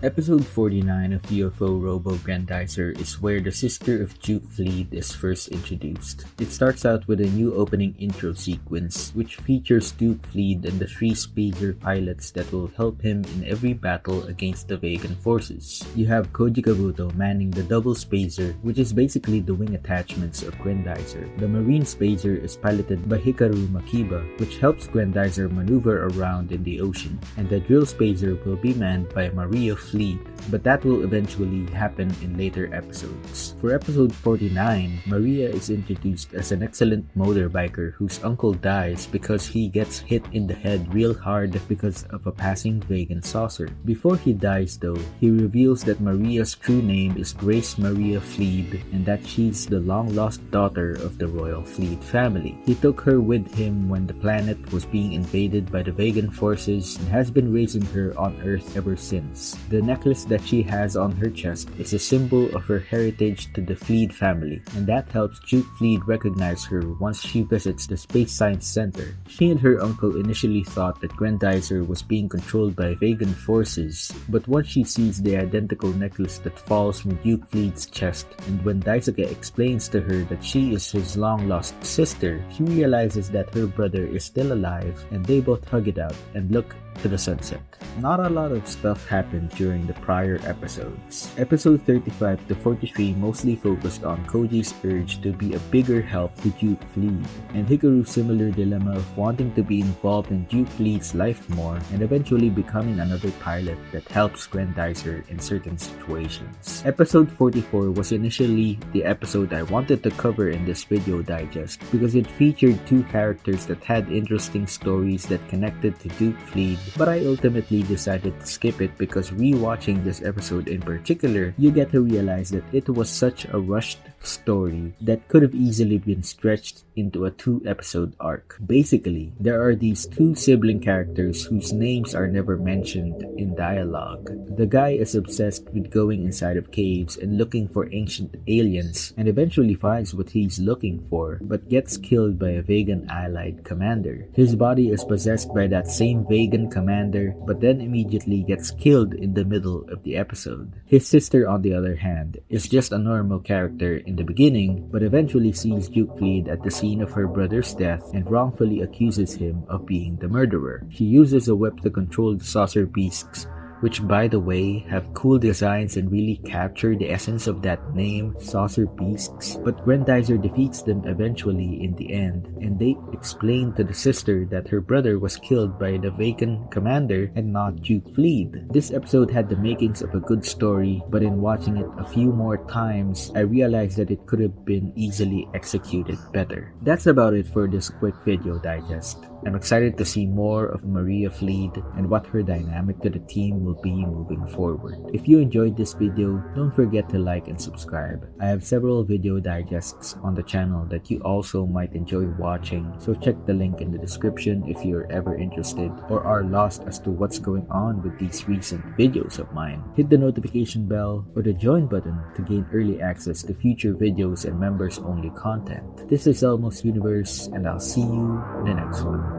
Episode 49 of UFO Robo Grendizer is where the sister of Duke Fleet is first introduced. It starts out with a new opening intro sequence, which features Duke Fleet and the three spacer pilots that will help him in every battle against the Vegan forces. You have Koji Kabuto manning the double spacer, which is basically the wing attachments of Grendizer. The marine spacer is piloted by Hikaru Makiba, which helps Grendizer maneuver around in the ocean, and the drill spacer will be manned by Maria Fleet, but that will eventually happen in later episodes. For episode 49, Maria is introduced as an excellent motorbiker whose uncle dies because he gets hit in the head real hard because of a passing vegan saucer. Before he dies though, he reveals that Maria's true name is Grace Maria Fleet and that she's the long-lost daughter of the royal Fleet family. He took her with him when the planet was being invaded by the vegan forces and has been raising her on Earth ever since. The necklace that she has on her chest is a symbol of her heritage to the Fleet family, and that helps Duke Fleet recognize her once she visits the Space Science Center. She and her uncle initially thought that Grendizer was being controlled by vegan forces, but once she sees the identical necklace that falls from Duke Fleet's chest, and when Daisuke explains to her that she is his long-lost sister, she realizes that her brother is still alive, and they both hug it out and look to the sunset. Not a lot of stuff happened during the prior episodes. Episode 35 to 43 mostly focused on Koji's urge to be a bigger help to Duke Fleet, and Hikaru's similar dilemma of wanting to be involved in Duke Fleet's life more and eventually becoming another pilot that helps Grendizer in certain situations. Episode 44 was initially the episode I wanted to cover in this video digest because it featured two characters that had interesting stories that connected to Duke Fleet, but I ultimately decided to skip it because rewatching this episode in particular, you get to realize that it was such a rushed story that could have easily been stretched into a 2-episode arc. Basically, there are these two sibling characters whose names are never mentioned in dialogue. The guy is obsessed with going inside of caves and looking for ancient aliens and eventually finds what he's looking for, but gets killed by a vegan allied commander. His body is possessed by that same vegan commander, but then immediately gets killed in the middle of the episode. His sister, on the other hand, is just a normal character in the beginning, but eventually sees Duke Fleet at the scene of her brother's death and wrongfully accuses him of being the murderer. She uses a whip to control the saucer beasts, which by the way have cool designs and really capture the essence of that name, Saucer Beasts. But Grendizer defeats them eventually in the end, and they explain to the sister that her brother was killed by the vegan commander and not Duke Fleet. This episode had the makings of a good story, but in watching it a few more times, I realized that it could have been easily executed better. That's about it for this quick video digest. I'm excited to see more of Maria Fleet and what her dynamic to the team will be moving forward. If you enjoyed this video, don't forget to like and subscribe. I have several video digests on the channel that you also might enjoy watching, so check the link in the description if you're ever interested or are lost as to what's going on with these recent videos of mine. Hit the notification bell or the join button to gain early access to future videos and members only content. This is Elmo's Universe, and I'll see you in the next one.